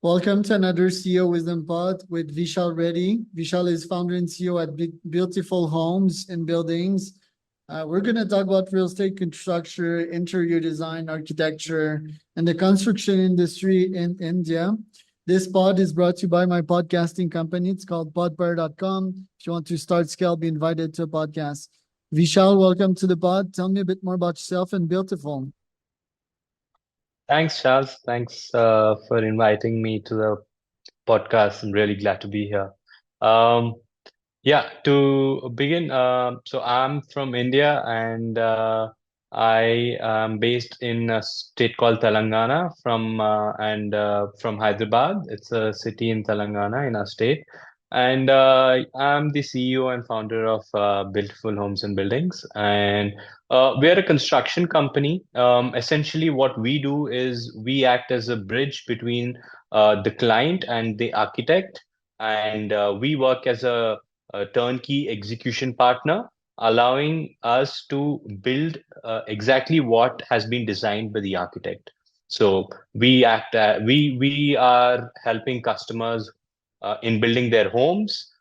Welcome to another CEO Wisdom Pod with Vishal Reddy. Vishal is founder and CEO at Builtiful Homes and Buildings. We're going to talk about real estate construction, interior design, architecture, and the construction industry in India. This pod is brought to you by my podcasting company. It's called podpire.com. If you want to start scale, be invited to a podcast. Vishal, welcome to the pod. Tell me a bit more about yourself and Builtiful. Thanks, Charles. Thanks for inviting me to the podcast. I'm really glad to be here. Um, yeah, to begin, so I'm from India and I am based in a state called Telangana from Hyderabad. It's a city in Telangana in our state. And I'm the CEO and founder of Builtiful Homes and Buildings. And we're a construction company. Essentially, what we do is we act as a bridge between the client and the architect. And we work as a turnkey execution partner, allowing us to build exactly what has been designed by the architect. So we are helping customers in building their homes,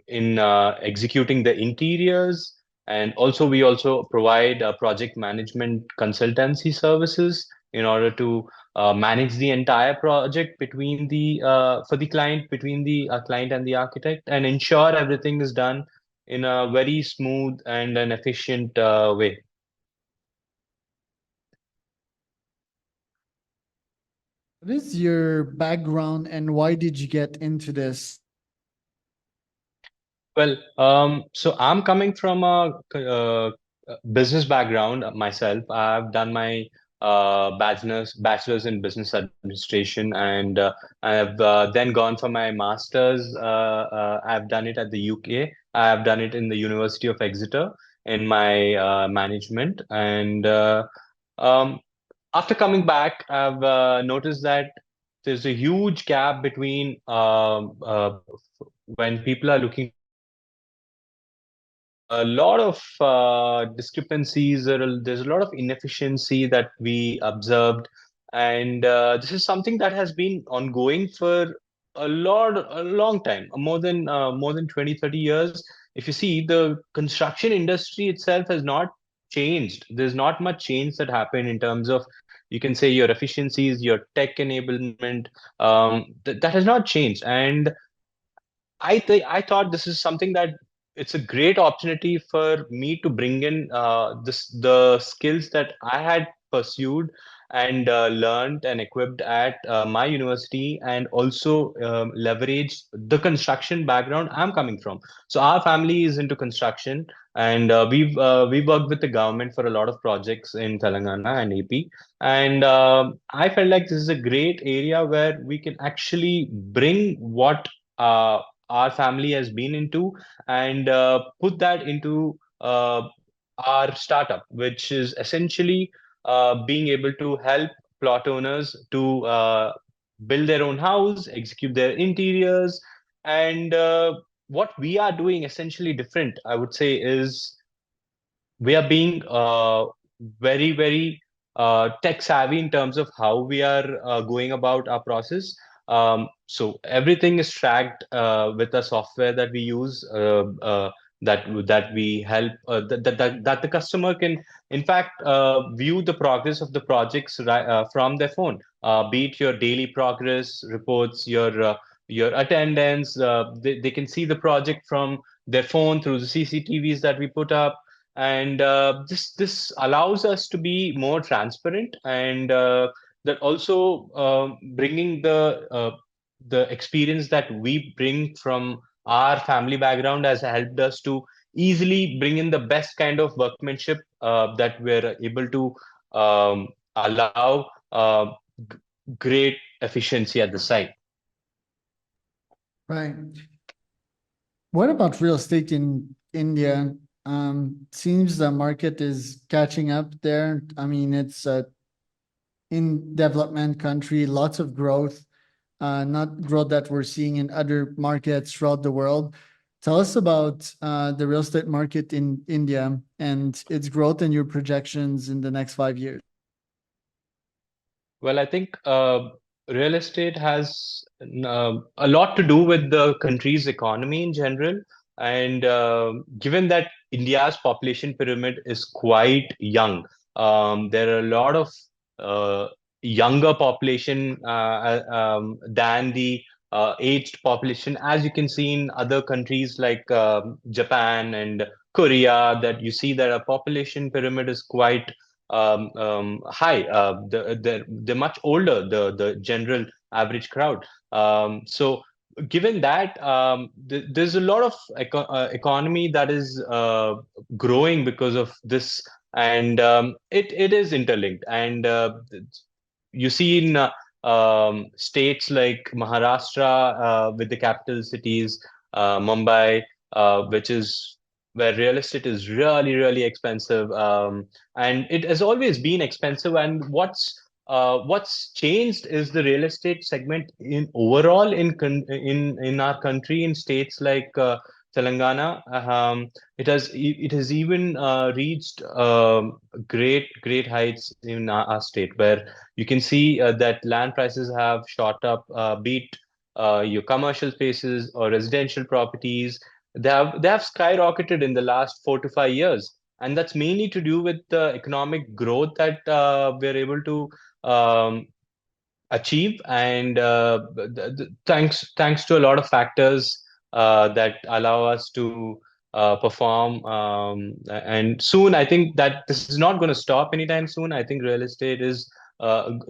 in executing the interiors, and also we also provide project management consultancy services in order to manage the entire project between the for the client between the client and the architect and ensure everything is done in a very smooth and an efficient way. What is your background and why did you get into this? Well, so I'm coming from business background myself. I've done my bachelor's in business administration, and I have then gone for my master's. I've done it at the UK. I've done it in the University of Exeter in my management, and um, after coming back, I've noticed that there's a huge gap between when people are looking a lot of discrepancies. There's a lot of inefficiency that we observed, and this is something that has been ongoing for a long time, more than 20, 30 years. If you see, the construction industry itself has not changed. There's not much change that happened in terms of, you can say, your efficiencies, your tech enablement. That has not changed, and I thought this is something that it's a great opportunity for me to bring in the skills that I had pursued and learned and equipped at my university, and also leverage the construction background I'm coming from. So our family is into construction, and we've worked with the government for a lot of projects in Telangana and AP, and I felt like this is a great area where we can actually bring what our family has been into, and put that into our startup, which is essentially being able to help plot owners to build their own house, execute their interiors. And what we are doing essentially different, I would say, is we are being very tech savvy in terms of how we are going about our process. So everything is tracked with the software that we use, that we help that the customer can in fact view the progress of the projects from their phone, be it your daily progress reports, your attendance. They can see the project from their phone through the CCTVs that we put up, and this allows us to be more transparent, and that also bringing the experience that we bring from our family background has helped us to easily bring in the best kind of workmanship that we're able to allow great efficiency at the site. Right. What about real estate in India? Seems the market is catching up there. I mean, it's a in development country, lots of growth, not growth that we're seeing in other markets throughout the world. Tell us about the real estate market in India and its growth and your projections in the next 5 years. Well, I think real estate has a lot to do with the country's economy in general. And given that India's population pyramid is quite young, there are a lot of uh, younger population than the aged population, as you can see in other countries like Japan and Korea, that you see that a population pyramid is quite high. They're much older, the general average crowd. So given that, there's a lot of economy that is growing because of this, and it is interlinked. And you see in states like Maharashtra, with the capital cities, Mumbai, which is where real estate is really, really expensive. And it has always been expensive. And what's changed is the real estate segment in overall in our country, in states like Telangana. It has even reached great heights in our state, where you can see that land prices have shot up, be it your commercial spaces or residential properties. They have skyrocketed in the last 4 to 5 years, and that's mainly to do with the economic growth that we're able to um, achieve. And thanks to a lot of factors that allow us to perform. And soon, I think that this is not going to stop anytime soon. I think real estate is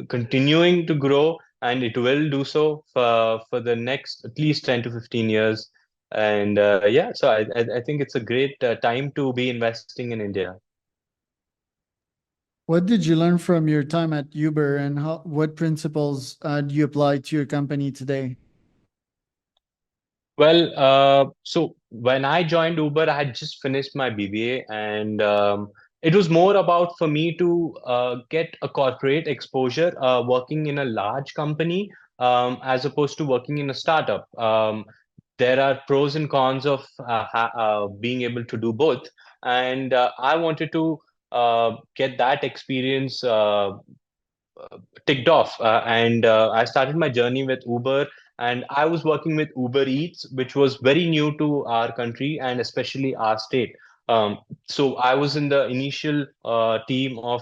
continuing to grow, and it will do so for the next at least 10 to 15 years. And yeah, so I think it's a great time to be investing in India. What did you learn from your time at Uber, and what principles do you apply to your company today? Well, so when I joined Uber, I had just finished my BBA, and it was more about for me to get a corporate exposure, working in a large company, as opposed to working in a startup. There are pros and cons of being able to do both, and I wanted to get that experience ticked off. And I started my journey with Uber, and I was working with Uber Eats, which was very new to our country and especially our state. So I was in the initial team of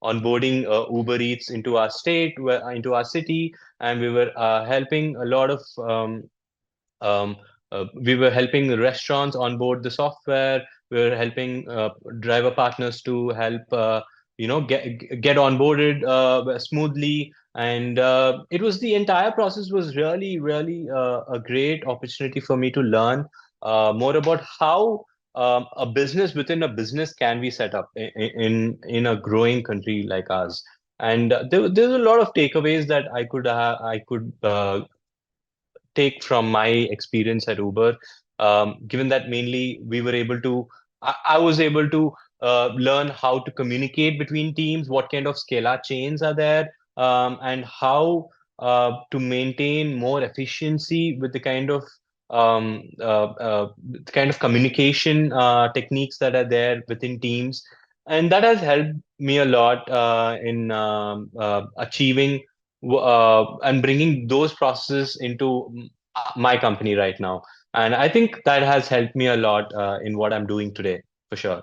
onboarding Uber Eats into our state, into our city, and we were helping a lot of um, we were helping restaurants onboard the software. We were helping driver partners to help get onboarded smoothly. And it was the entire process was really, really a great opportunity for me to learn more about how a business within a business can be set up in a growing country like ours. And there's a lot of takeaways that I could take from my experience at Uber, given that mainly we were able to, I was able to learn how to communicate between teams, what kind of scalar chains are there, and how to maintain more efficiency with the kind of communication techniques that are there within teams. And that has helped me a lot in achieving and bringing those processes into my company right now. And I think that has helped me a lot in what I'm doing today, for sure.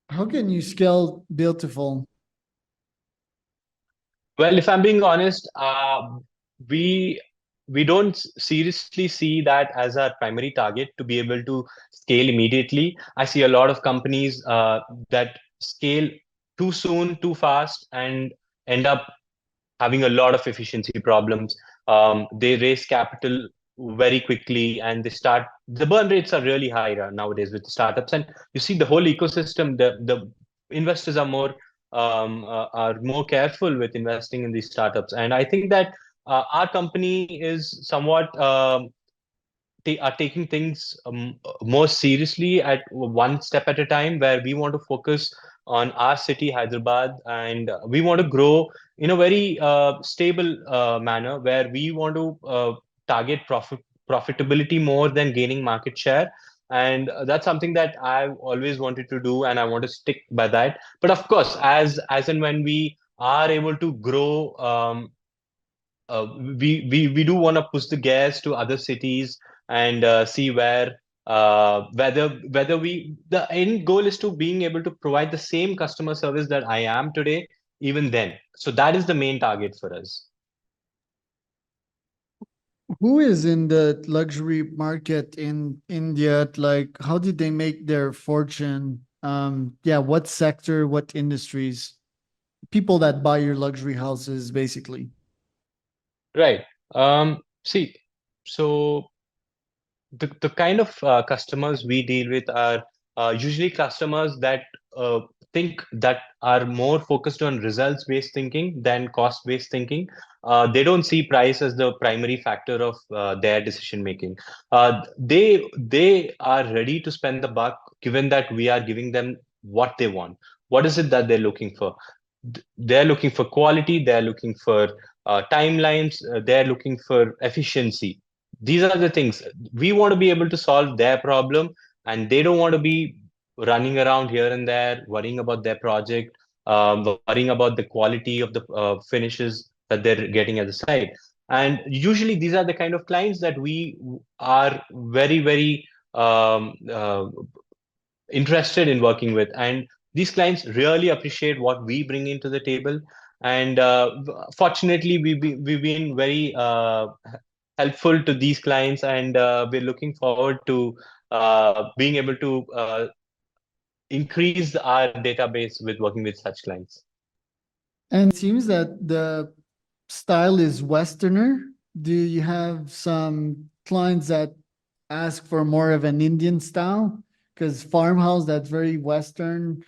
How can you scale Builtiful? Well, if I'm being honest, we we don't seriously see that as our primary target to be able to scale immediately. I see a lot of companies that scale too soon, too fast, and end up having a lot of efficiency problems. They raise capital very quickly, and the burn rates are really high nowadays with the startups. And you see the whole ecosystem, the investors are more careful with investing in these startups. And I think that our company is somewhat are taking things more seriously at one step at a time, where we want to focus on our city, Hyderabad, and we want to grow in a very stable manner, where we want to target profitability more than gaining market share. And that's something that I've always wanted to do, and I want to stick by that. But of course, as and when we are able to grow we do want to push the gas to other cities and see whether the end goal is to being able to provide the same customer service that I am today, even then. So that is the main target for us. Who is in the luxury market in India? Like, how did they make their fortune? Yeah, what sector, what industries? People that buy your luxury houses, basically. Right. See, so the kind of customers we deal with are usually customers that uh, think that are more focused on results-based thinking than cost-based thinking. They don't see price as the primary factor of their decision making. They are ready to spend the buck given that we are giving them what they want. What is it that they're looking for? They're looking for quality. They're looking for timelines. They're looking for efficiency. These are the things we want to be able to solve their problem, and they don't want to be running around here and there worrying about their project, worrying about the quality of the finishes that they're getting at the site. And usually these are the kind of clients that we are very interested in working with, and these clients really appreciate what we bring into the table. And fortunately we've been very helpful to these clients, and we're looking forward to being able to increase our database with working with such clients. And it seems that the style is Westerner. Do you have some clients that ask for more of an Indian style? Because farmhouse, that's very Western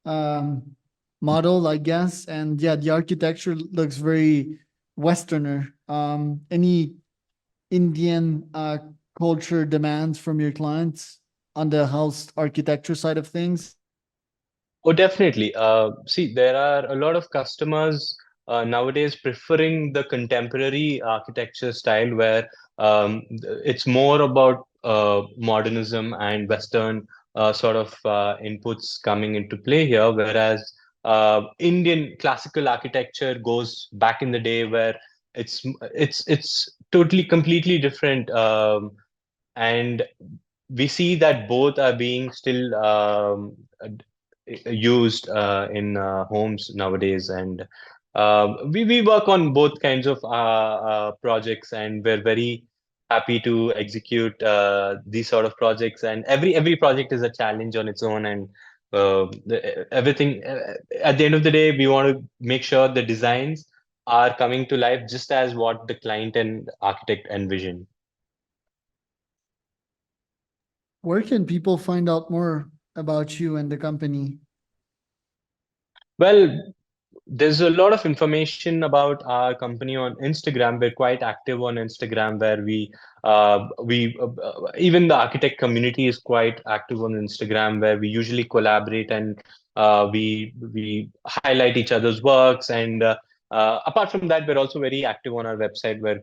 um, model, I guess. And yeah, the architecture looks very Westerner. Any Indian culture demands from your clients on the house architecture side of things? Oh, definitely. See, there are a lot of customers nowadays preferring the contemporary architecture style where it's more about modernism and Western sort of inputs coming into play here, whereas Indian classical architecture goes back in the day where it's totally completely different, and we see that both are being still used in homes nowadays. And we work on both kinds of projects, and we're very happy to execute these sort of projects. And every project is a challenge on its own, and everything at the end of the day, we want to make sure the designs are coming to life just as what the client and architect envision. Where can people find out more about you and the company? Well, there's a lot of information about our company on Instagram. We're quite active on Instagram, where even the architect community is quite active on Instagram, where we usually collaborate, and we highlight each other's works. And apart from that, we're also very active on our website, where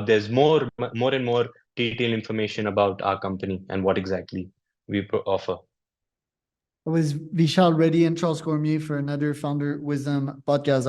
there's more and more detailed information about our company and what exactly we offer. It was Vishal Reddy and Charles Cormier for another Founder Wisdom podcast.